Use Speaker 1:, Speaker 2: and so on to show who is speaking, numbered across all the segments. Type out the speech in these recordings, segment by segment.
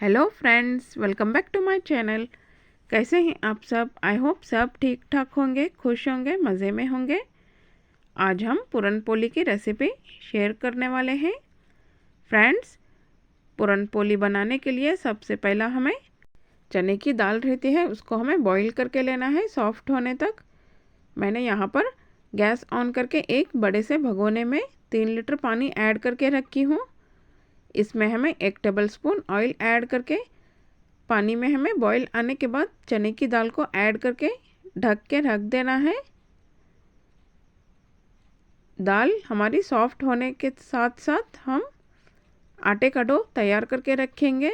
Speaker 1: Hello friends, welcome back to my channel. कैसे हैं आप सब? आई होप सब ठीक ठाक होंगे, खुश होंगे, मज़े में होंगे। आज हम पूरन पोली की रेसिपी शेयर करने वाले हैं। फ्रेंड्स, पूरन पोली बनाने के लिए सबसे पहला हमें चने की दाल रहती है, उसको हमें बॉईल करके लेना है सॉफ्ट होने तक। मैंने यहाँ पर गैस ऑन करके एक बड़े से भगोने में 3 लीटर पानी ऐड करके रखी हूँ। इसमें हमें 1 टेबलस्पून ऑयल ऐड करके पानी में हमें बॉईल आने के बाद चने की दाल को ऐड करके ढक के रख देना है। दाल हमारी सॉफ्ट होने के साथ साथ हम आटे का डो तैयार करके रखेंगे।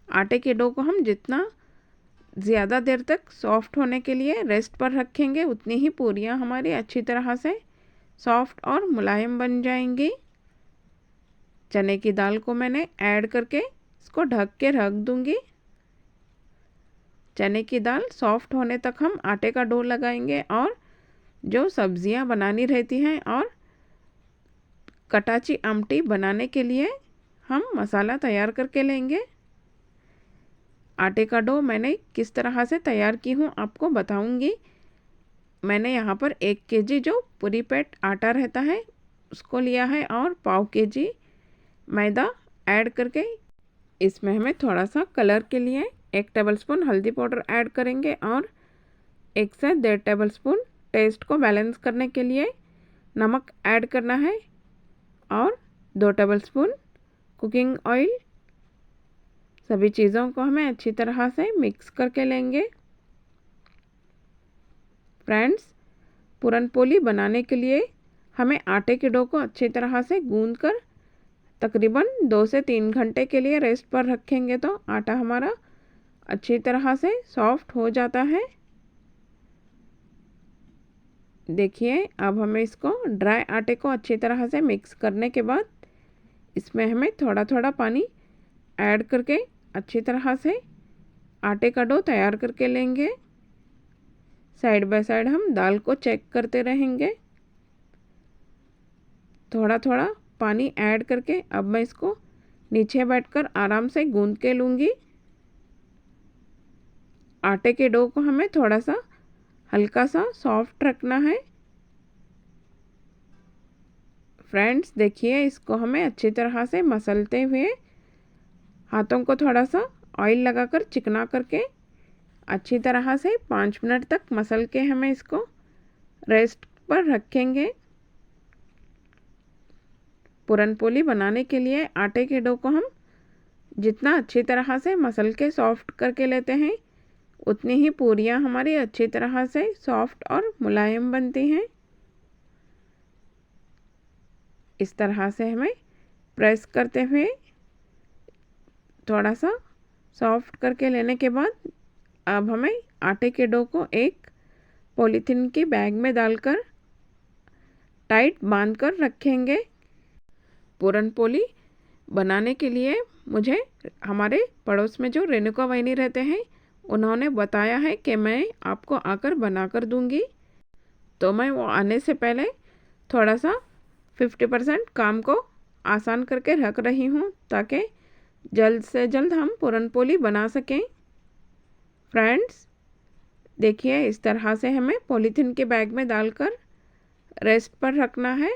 Speaker 1: आटे के डो को हम जितना ज़्यादा देर तक सॉफ्ट होने के लिए रेस्ट पर रखेंगे, उतनी ही पूरियाँ हमारी अच्छी तरह से सॉफ्ट और मुलायम बन जाएंगी। चने की दाल को मैंने ऐड करके इसको ढक के रख दूंगी। चने की दाल सॉफ्ट होने तक हम आटे का डो लगाएंगे और जो सब्जियां बनानी रहती हैं और कटाची आमटी बनाने के लिए हम मसाला तैयार करके लेंगे। आटे का डो मैंने किस तरह से तैयार की हूँ आपको बताऊंगी। मैंने यहाँ पर 1 केजी जो पूरी पेट आटा रहता है उसको लिया है और पाव केजी मैदा ऐड करके इसमें हमें थोड़ा सा कलर के लिए 1 टेबलस्पून हल्दी पाउडर ऐड करेंगे और 1 से 1.5 टेबलस्पून टेस्ट को बैलेंस करने के लिए नमक ऐड करना है और 2 टेबलस्पून कुकिंग ऑयल। सभी चीज़ों को हमें अच्छी तरह से मिक्स करके लेंगे। फ्रेंड्स, पूरन पोली बनाने के लिए हमें आटे के डो को अच्छी तरह से गूंद कर तकरीबन 2 से 3 घंटे के लिए रेस्ट पर रखेंगे तो आटा हमारा अच्छी तरह से सॉफ्ट हो जाता है। देखिए, अब हमें इसको ड्राई आटे को अच्छी तरह से मिक्स करने के बाद इसमें हमें थोड़ा थोड़ा पानी ऐड करके अच्छी तरह से आटे का डो तैयार करके लेंगे। साइड बाय साइड हम दाल को चेक करते रहेंगे। थोड़ा थोड़ा पानी ऐड करके अब मैं इसको नीचे बैठकर आराम से गूंद के लूँगी। आटे के डो को हमें थोड़ा सा हल्का सा सॉफ्ट रखना है। फ्रेंड्स, देखिए, इसको हमें अच्छी तरह से मसलते हुए हाथों को थोड़ा सा ऑयल लगाकर चिकना करके अच्छी तरह से 5 मिनट तक मसल के हमें इसको रेस्ट पर रखेंगे। पूरन पोली बनाने के लिए आटे के डो को हम जितना अच्छी तरह से मसल के सॉफ्ट करके लेते हैं उतनी ही पूरियाँ हमारी अच्छी तरह से सॉफ्ट और मुलायम बनती हैं। इस तरह से हमें प्रेस करते हुए थोड़ा सा सॉफ्ट करके लेने के बाद अब हमें आटे के डो को एक पॉलीथीन की बैग में डालकर टाइट बांध कर रखेंगे। पूरन पोली बनाने के लिए मुझे हमारे पड़ोस में जो रेणुका वाहिनी रहते हैं उन्होंने बताया है कि मैं आपको आकर बना कर दूंगी, तो मैं वो आने से पहले थोड़ा सा 50% काम को आसान करके रख रही हूँ ताकि जल्द से जल्द हम पूरन पोली बना सकें। फ्रेंड्स, देखिए, इस तरह से हमें पॉलीथीन के बैग में डालकर रेस्ट पर रखना है।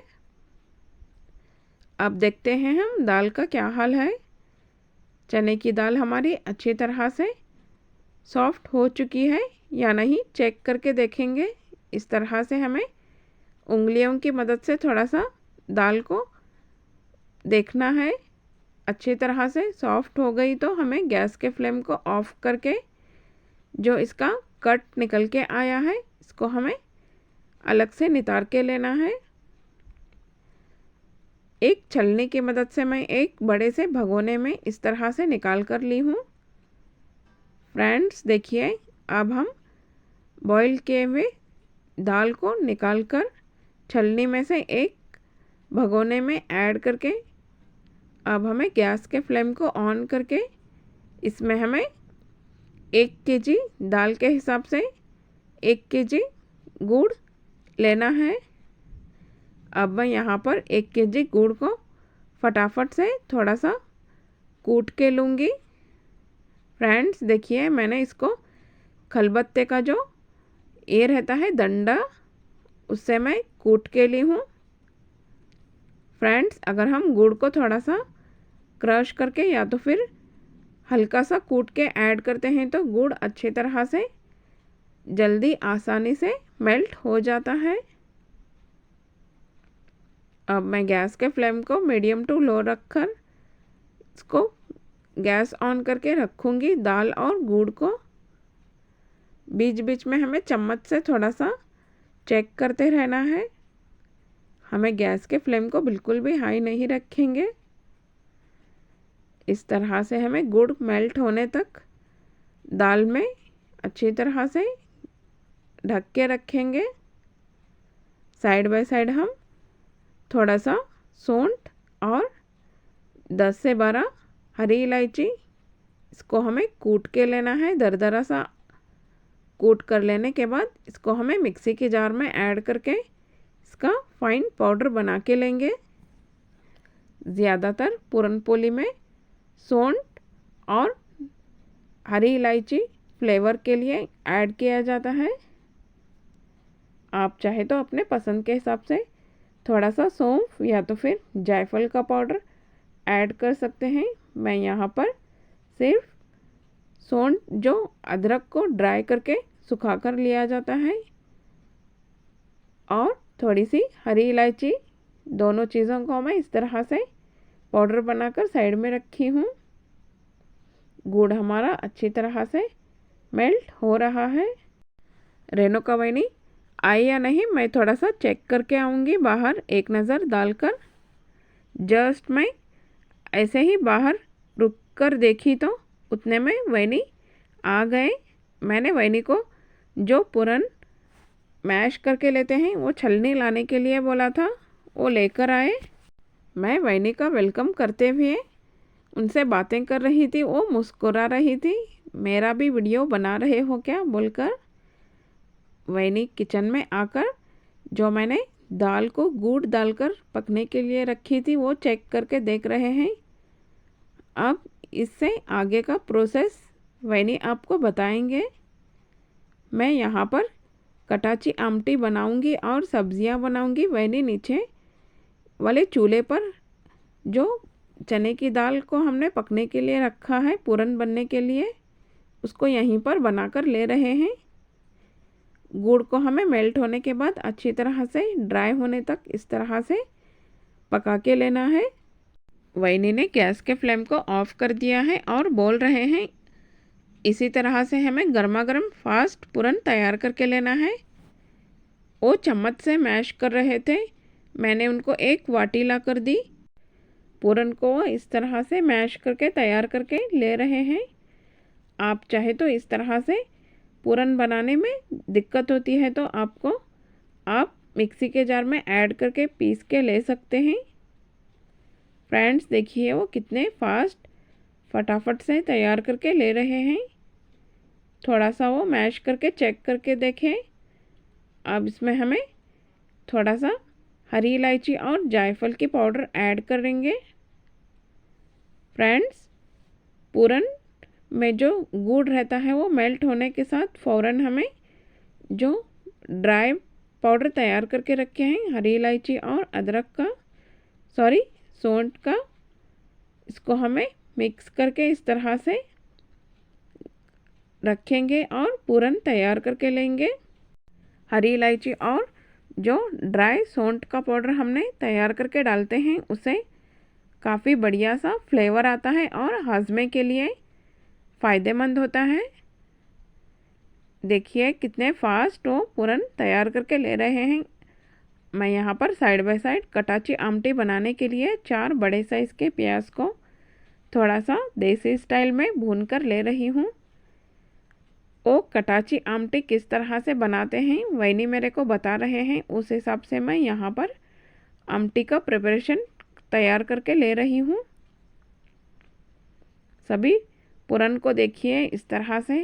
Speaker 1: अब देखते हैं हम दाल का क्या हाल है। चने की दाल हमारी अच्छी तरह से सॉफ्ट हो चुकी है या नहीं चेक करके देखेंगे। इस तरह से हमें उंगलियों की मदद से थोड़ा सा दाल को देखना है। अच्छी तरह से सॉफ्ट हो गई तो हमें गैस के फ्लेम को ऑफ करके जो इसका कट निकल के आया है इसको हमें अलग से नितार के लेना है। एक छलनी की मदद से मैं एक बड़े से भगोने में इस तरह से निकाल कर ली हूँ। फ्रेंड्स, देखिए, अब हम बॉईल किए हुए दाल को निकाल कर छलनी में से एक भगोने में ऐड करके अब हमें गैस के फ्लेम को ऑन करके इसमें हमें 1 केजी दाल के हिसाब से 1 केजी गुड़ लेना है। अब मैं यहाँ पर 1 केजी गुड़ को फटाफट से थोड़ा सा कूट के लूँगी। फ्रेंड्स देखिए मैंने इसको खलबत्ते का जो ये रहता है डंडा, उससे मैं कूट के ली हूँ। फ्रेंड्स अगर हम गुड़ को थोड़ा सा क्रश करके या तो फिर हल्का सा कूट के ऐड करते हैं तो गुड़ अच्छी तरह से जल्दी आसानी से मेल्ट हो जाता है। अब मैं गैस के फ्लेम को मीडियम टू लो रखकर इसको गैस ऑन करके रखूँगी। दाल और गुड़ को बीच बीच में हमें चम्मच से थोड़ा सा चेक करते रहना है। हमें गैस के फ्लेम को बिल्कुल भी हाई नहीं रखेंगे। इस तरह से हमें गुड़ मेल्ट होने तक दाल में अच्छी तरह से ढक के रखेंगे। साइड बाय साइड हम थोड़ा सा सौंठ और 10 से 12 हरी इलायची, इसको हमें कूट के लेना है। दरदरा सा कूट कर लेने के बाद इसको हमें मिक्सी के जार में ऐड करके इसका फाइन पाउडर बना के लेंगे। ज़्यादातर पूरनपोली में सौंठ और हरी इलायची फ्लेवर के लिए ऐड किया जाता है। आप चाहे तो अपने पसंद के हिसाब से थोड़ा सा सौंफ या तो फिर जायफल का पाउडर ऐड कर सकते हैं। मैं यहाँ पर सिर्फ सौंठ जो अदरक को ड्राई करके सुखा कर लिया जाता है और थोड़ी सी हरी इलायची, दोनों चीज़ों को मैं इस तरह से पाउडर बनाकर साइड में रखी हूँ। गुड़ हमारा अच्छी तरह से मेल्ट हो रहा है। रेणुका वाहिनी आई या नहीं मैं थोड़ा सा चेक करके आऊँगी बाहर एक नज़र डालकर। जस्ट मैं ऐसे ही बाहर रुक कर देखी तो उतने में वाहिनी आ गए। मैंने वाहिनी को जो पूरन मैश करके लेते हैं वो छलनी लाने के लिए बोला था, वो लेकर आए। मैं वाहिनी का वेलकम करते हुए उनसे बातें कर रही थी, वो मुस्कुरा रही थी। मेरा भी वीडियो बना रहे हो क्या बोलकर वाहिनी किचन में आकर जो मैंने दाल को गुड़ डालकर पकने के लिए रखी थी वो चेक करके देख रहे हैं। अब इससे आगे का प्रोसेस वाहिनी आपको बताएंगे। मैं यहाँ पर कटाची आमटी बनाऊंगी और सब्जियाँ बनाऊंगी। वाहिनी नीचे वाले चूल्हे पर जो चने की दाल को हमने पकने के लिए रखा है पूरन बनने के लिए, उसको यहीं पर बनाकर ले रहे हैं। गुड़ को हमें मेल्ट होने के बाद अच्छी तरह से ड्राई होने तक इस तरह से पका के लेना है। वाहिनी ने गैस के फ्लेम को ऑफ कर दिया है और बोल रहे हैं इसी तरह से हमें गर्मा गर्म फास्ट पूरन तैयार करके लेना है। वो चम्मच से मैश कर रहे थे, मैंने उनको एक वाटी ला कर दी। पूरन को इस तरह से मैश करके तैयार करके ले रहे हैं। आप चाहे तो इस तरह से पूरन बनाने में दिक्कत होती है तो आप मिक्सी के जार में ऐड करके पीस के ले सकते हैं। फ्रेंड्स देखिए वो कितने फास्ट फटाफट से तैयार करके ले रहे हैं। थोड़ा सा वो मैश करके चेक करके देखें। अब इसमें हमें थोड़ा सा हरी इलायची और जायफल की पाउडर ऐड करेंगे। फ्रेंड्स पूरन में जो गुड़ रहता है वो मेल्ट होने के साथ फ़ौरन हमें जो ड्राई पाउडर तैयार करके रखे हैं हरी इलायची और सौंठ का, इसको हमें मिक्स करके इस तरह से रखेंगे और पूरन तैयार करके लेंगे। हरी इलायची और जो ड्राई सौंठ का पाउडर हमने तैयार करके डालते हैं उससे काफ़ी बढ़िया सा फ्लेवर आता है और हाजमे के लिए फ़ायदेमंद होता है। देखिए कितने फास्ट वो पूरन तैयार करके ले रहे हैं। मैं यहाँ पर साइड बाय साइड कटाची आमटी बनाने के लिए 4 बड़े साइज़ के प्याज को थोड़ा सा देसी स्टाइल में भून कर ले रही हूँ। वो कटाची आमटी किस तरह से बनाते हैं वाहिनी मेरे को बता रहे हैं, उस हिसाब से मैं यहाँ पर आमटी का प्रिपरेशन तैयार करके ले रही हूँ। सभी पूरन को देखिए इस तरह से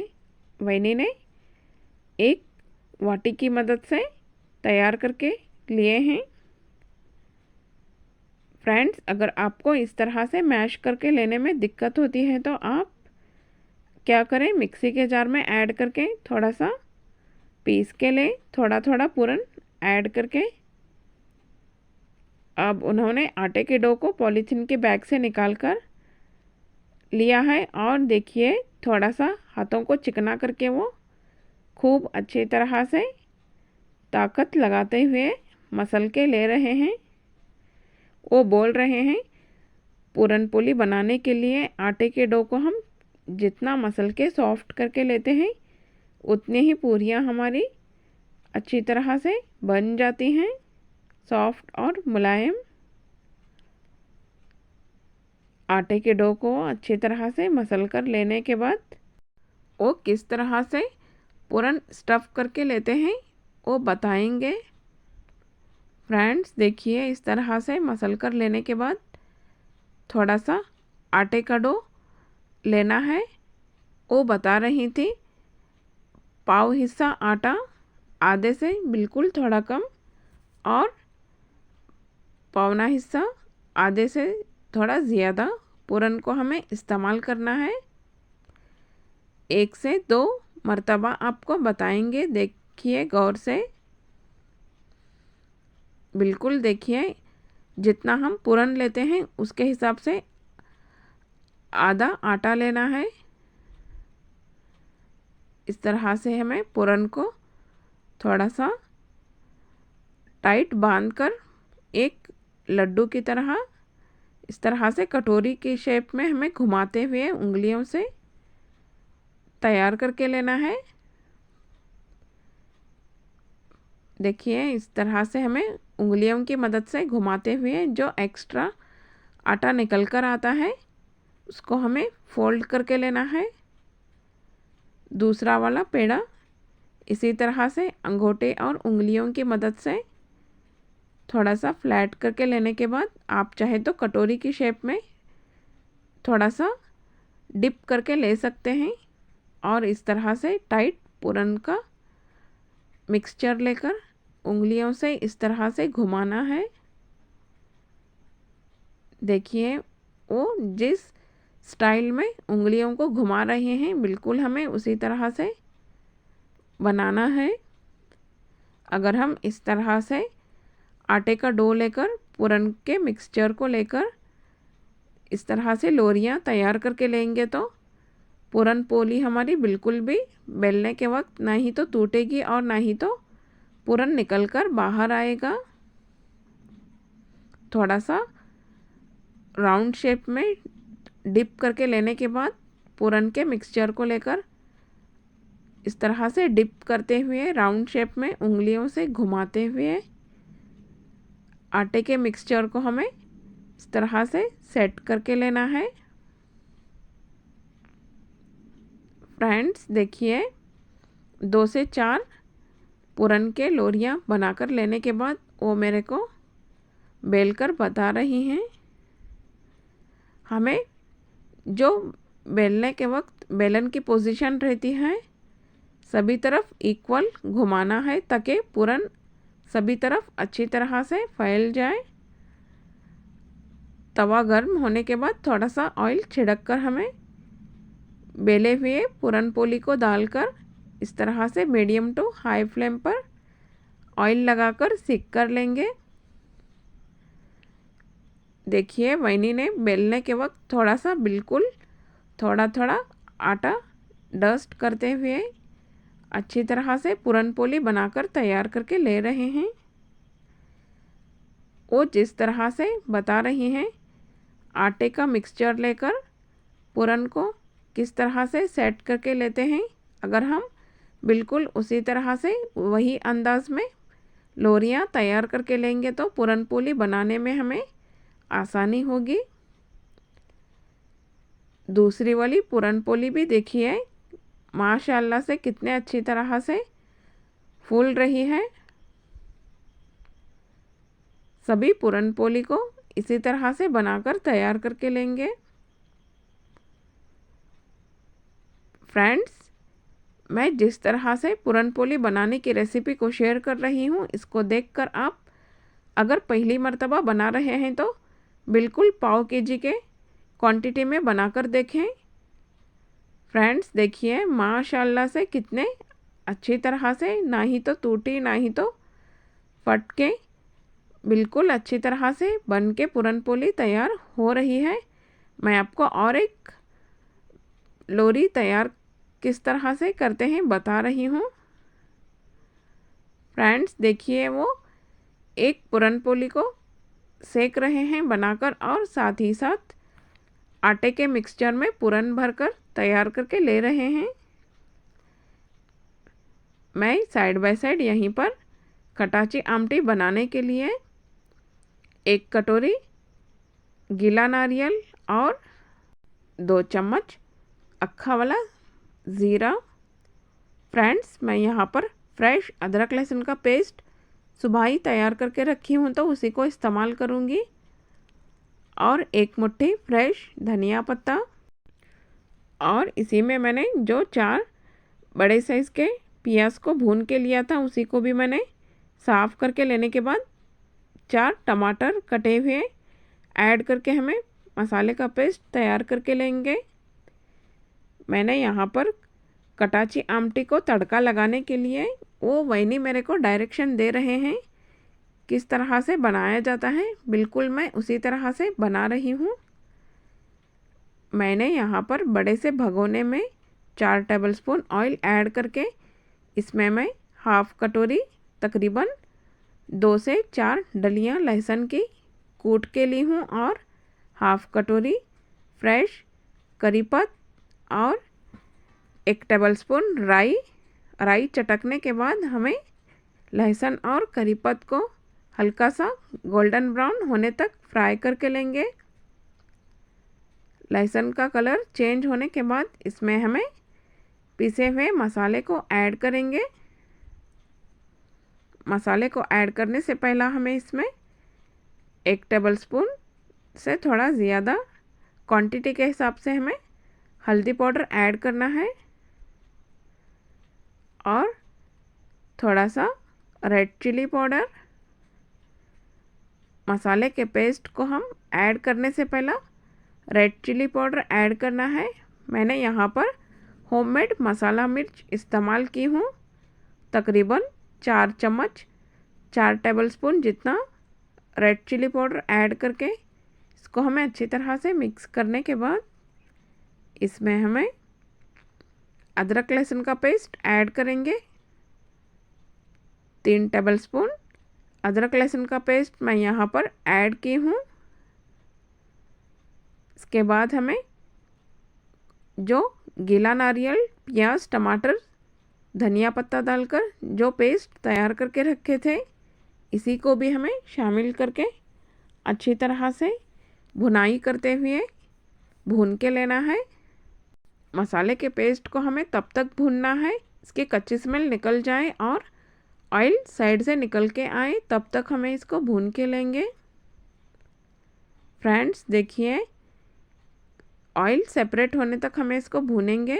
Speaker 1: वाहिनी ने एक वाटी की मदद से तैयार करके लिए हैं। फ्रेंड्स, अगर आपको इस तरह से मैश करके लेने में दिक्कत होती है तो आप क्या करें, मिक्सी के जार में ऐड करके थोड़ा सा पीस के लें, थोड़ा थोड़ा पूरन ऐड करके। अब उन्होंने आटे के डो को पॉलीथीन के बैग से निकाल कर लिया है और देखिए थोड़ा सा हाथों को चिकना करके वो खूब अच्छी तरह से ताकत लगाते हुए मसल के ले रहे हैं। वो बोल रहे हैं पूरन पोली बनाने के लिए आटे के डो को हम जितना मसल के सॉफ्ट करके लेते हैं उतनी ही पूरियाँ हमारी अच्छी तरह से बन जाती हैं, सॉफ्ट और मुलायम। आटे के डो को अच्छी तरह से मसल कर लेने के बाद वो किस तरह से पूरन स्टफ़ करके लेते हैं वो बताएंगे। फ्रेंड्स, देखिए इस तरह से मसल कर लेने के बाद थोड़ा सा आटे का डो लेना है। वो बता रही थी पाव हिस्सा आटा, आधे से बिल्कुल थोड़ा कम, और पौना हिस्सा आधे से थोड़ा ज़्यादा पूरन को हमें इस्तेमाल करना है। 1 से 2 मर्तबा आपको बताएंगे, देखिए गौर से, बिल्कुल देखिए जितना हम पूरन लेते हैं उसके हिसाब से आधा आटा लेना है। इस तरह से हमें पूरन को थोड़ा सा टाइट बांधकर एक लड्डू की तरह इस तरह से कटोरी की शेप में हमें घुमाते हुए उंगलियों से तैयार करके लेना है। देखिए इस तरह से हमें उंगलियों की मदद से घुमाते हुए जो एक्स्ट्रा आटा निकल कर आता है उसको हमें फोल्ड करके लेना है। दूसरा वाला पेड़ा इसी तरह से अंगूठे और उंगलियों की मदद से थोड़ा सा फ्लैट करके लेने के बाद आप चाहे तो कटोरी की शेप में थोड़ा सा डिप करके ले सकते हैं और इस तरह से टाइट पूरन का मिक्सचर लेकर उंगलियों से इस तरह से घुमाना है। देखिए वो जिस स्टाइल में उंगलियों को घुमा रहे हैं बिल्कुल हमें उसी तरह से बनाना है। अगर हम इस तरह से आटे का डो लेकर पूरन के मिक्सचर को लेकर इस तरह से लोरियां तैयार करके लेंगे तो पूरन पोली हमारी बिल्कुल भी बेलने के वक्त ना ही तो टूटेगी और ना ही तो पूरन निकल कर बाहर आएगा। थोड़ा सा राउंड शेप में डिप करके लेने के बाद पूरन के मिक्सचर को लेकर इस तरह से डिप करते हुए राउंड शेप में उंगलियों से घुमाते हुए आटे के मिक्सचर को हमें इस तरह से सेट करके लेना है। फ्रेंड्स, देखिए 2 से 4 पूरन के लोरियां बनाकर लेने के बाद वो मेरे को बेलकर बता रही हैं। हमें जो बेलने के वक्त बेलन की पोजीशन रहती है सभी तरफ इक्वल घुमाना है ताकि पूरन सभी तरफ अच्छी तरह से फैल जाए। तवा गर्म होने के बाद थोड़ा सा ऑयल छिड़क कर हमें बेले हुए पूरन पोली को डालकर इस तरह से मीडियम टू हाई फ्लेम पर ऑयल लगाकर सेक कर लेंगे। देखिए वैनी ने बेलने के वक्त थोड़ा सा बिल्कुल थोड़ा थोड़ा आटा डस्ट करते हुए अच्छी तरह से पूरन पोली बनाकर तैयार करके ले रहे हैं। वो जिस तरह से बता रही हैं आटे का मिक्सचर लेकर पूरन को किस तरह से सेट करके लेते हैं, अगर हम बिल्कुल उसी तरह से वही अंदाज में लोरियां तैयार करके लेंगे तो पूरन पोली बनाने में हमें आसानी होगी। दूसरी वाली पूरन पोली भी देखिए माशाल्लाह से कितने अच्छी तरह से फूल रही है। सभी पूरन पोली को इसी तरह से बनाकर तैयार करके लेंगे। फ्रेंड्स, मैं जिस तरह से पूरन पोली बनाने की रेसिपी को शेयर कर रही हूँ इसको देखकर आप अगर पहली मर्तबा बना रहे हैं तो बिल्कुल पाव केजी के क्वांटिटी में बनाकर देखें। फ्रेंड्स देखिए माशाल्लाह से कितने अच्छी तरह से, ना ही तो टूटी ना ही तो फट के, बिल्कुल अच्छी तरह से बन के पूरन पोली तैयार हो रही है। मैं आपको और एक लोरी तैयार किस तरह से करते हैं बता रही हूँ। फ्रेंड्स देखिए वो एक पूरन पोली को सेक रहे हैं बनाकर और साथ ही साथ आटे के मिक्सचर में पूरन भरकर तैयार करके ले रहे हैं। मैं साइड बाय साइड यहीं पर कटाची आमटी बनाने के लिए 1 कटोरी गीला नारियल और 2 चम्मच अक्खा वाला ज़ीरा। फ्रेंड्स मैं यहाँ पर फ्रेश अदरक लहसुन का पेस्ट सुबह ही तैयार करके रखी हूँ तो उसी को इस्तेमाल करूँगी। और 1 मुट्ठी फ्रेश धनिया पत्ता, और इसी में मैंने जो 4 बड़े साइज़ के प्याज को भून के लिया था उसी को भी मैंने साफ़ करके लेने के बाद 4 टमाटर कटे हुए ऐड करके हमें मसाले का पेस्ट तैयार करके लेंगे। मैंने यहाँ पर कटाची आमटी को तड़का लगाने के लिए वो वहीनी मेरे को डायरेक्शन दे रहे हैं किस तरह से बनाया जाता है, बिल्कुल मैं उसी तरह से बना रही हूँ। मैंने यहाँ पर बड़े से भगोने में 4 टेबलस्पून ऑयल ऐड करके इसमें मैं हाफ़ कटोरी तकरीबन 2 से 4 डलियाँ लहसुन की कूट के ली हूँ और हाफ़ कटोरी फ्रेश करी पत्ता और 1 टेबलस्पून राई चटकने के बाद हमें लहसुन और करी पत्ता को हल्का सा गोल्डन ब्राउन होने तक फ्राई करके लेंगे। लहसुन का कलर चेंज होने के बाद इसमें हमें पिसे हुए मसाले को ऐड करेंगे। मसाले को ऐड करने से पहला हमें इसमें 1 टेबलस्पून से थोड़ा ज़्यादा क्वांटिटी के हिसाब से हमें हल्दी पाउडर ऐड करना है और थोड़ा सा रेड चिली पाउडर। मसाले के पेस्ट को हम ऐड करने से पहला रेड चिली पाउडर ऐड करना है। मैंने यहाँ पर होममेड मसाला मिर्च इस्तेमाल की हूँ, तकरीबन 4 चम्मच 4 टेबलस्पून जितना रेड चिली पाउडर ऐड करके इसको हमें अच्छी तरह से मिक्स करने के बाद इसमें हमें अदरक लहसुन का पेस्ट ऐड करेंगे। 3 टेबलस्पून अदरक लहसुन का पेस्ट मैं यहाँ पर ऐड की हूँ। इसके बाद हमें जो गीला नारियल, प्याज, टमाटर, धनिया पत्ता डालकर जो पेस्ट तैयार करके रखे थे इसी को भी हमें शामिल करके अच्छी तरह से भुनाई करते हुए भून के लेना है। मसाले के पेस्ट को हमें तब तक भूनना है इसकी कच्ची स्मेल निकल जाए और ऑयल साइड से निकल के आए, तब तक हमें इसको भून के लेंगे। फ्रेंड्स देखिए ऑयल सेपरेट होने तक हमें इसको भूनेंगे।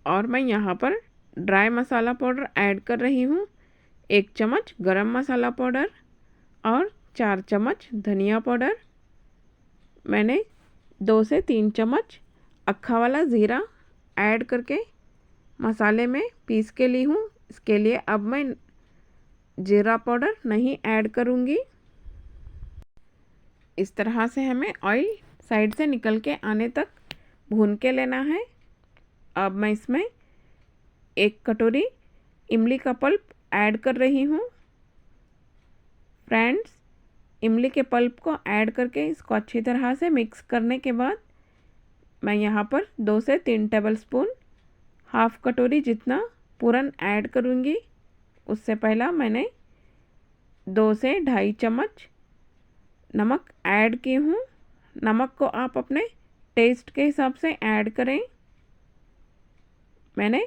Speaker 1: और मैं यहाँ पर ड्राई मसाला पाउडर ऐड कर रही हूँ, 1 चम्मच गरम मसाला पाउडर और 4 चम्मच धनिया पाउडर। मैंने 2 से 3 चम्मच अक्खा वाला ज़ीरा ऐड करके मसाले में पीस के ली हूँ। इसके लिए अब मैं जीरा पाउडर नहीं ऐड करूँगी। इस तरह से हमें ऑयल साइड से निकल के आने तक भून के लेना है। अब मैं इसमें 1 कटोरी इमली का पल्प ऐड कर रही हूँ। फ्रेंड्स इमली के पल्प को ऐड करके इसको अच्छी तरह से मिक्स करने के बाद मैं यहाँ पर 2 से 3 टेबलस्पून हाफ़ कटोरी जितना पूरन ऐड करूँगी। उससे पहला मैंने 2 से 2.5 चम्मच नमक ऐड की हूँ। नमक को आप अपने टेस्ट के हिसाब से ऐड करें। मैंने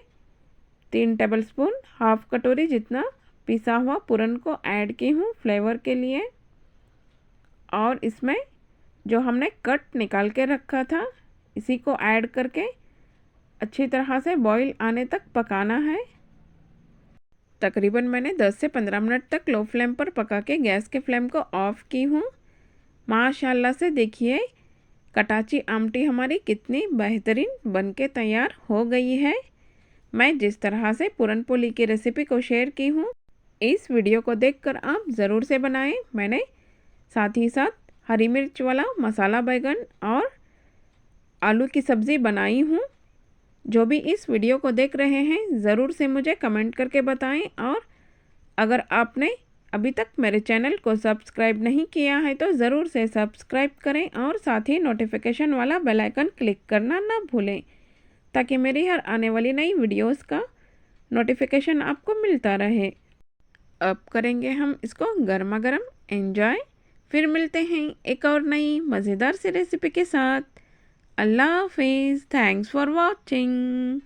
Speaker 1: 3 टेबलस्पून हाफ़ कटोरी जितना पिसा हुआ पूरन को ऐड की हूँ फ्लेवर के लिए। और इसमें जो हमने कट निकाल के रखा था इसी को ऐड करके अच्छी तरह से बॉईल आने तक पकाना है। तकरीबन मैंने 10 से 15 मिनट तक लो फ्लेम पर पका के गैस के फ्लेम को ऑफ़ की हूँ। माशाल्लाह से देखिए कटाची आमटी हमारी कितनी बेहतरीन बनके तैयार हो गई है। मैं जिस तरह से पूरन पोली की रेसिपी को शेयर की हूँ, इस वीडियो को देखकर आप ज़रूर से बनाएं। मैंने साथ ही साथ हरी मिर्च वाला मसाला बैगन और आलू की सब्ज़ी बनाई हूँ। जो भी इस वीडियो को देख रहे हैं ज़रूर से मुझे कमेंट करके बताएं, और अगर आपने अभी तक मेरे चैनल को सब्सक्राइब नहीं किया है तो ज़रूर से सब्सक्राइब करें और साथ ही नोटिफिकेशन वाला बेल आइकन क्लिक करना ना भूलें, ताकि मेरी हर आने वाली नई वीडियोस का नोटिफिकेशन आपको मिलता रहे। अब करेंगे हम इसको गर्मा गर्म एंजॉय। फिर मिलते हैं एक और नई मज़ेदार सी रेसिपी के साथ। अल्लाह हाफिज़। Thanks for watching.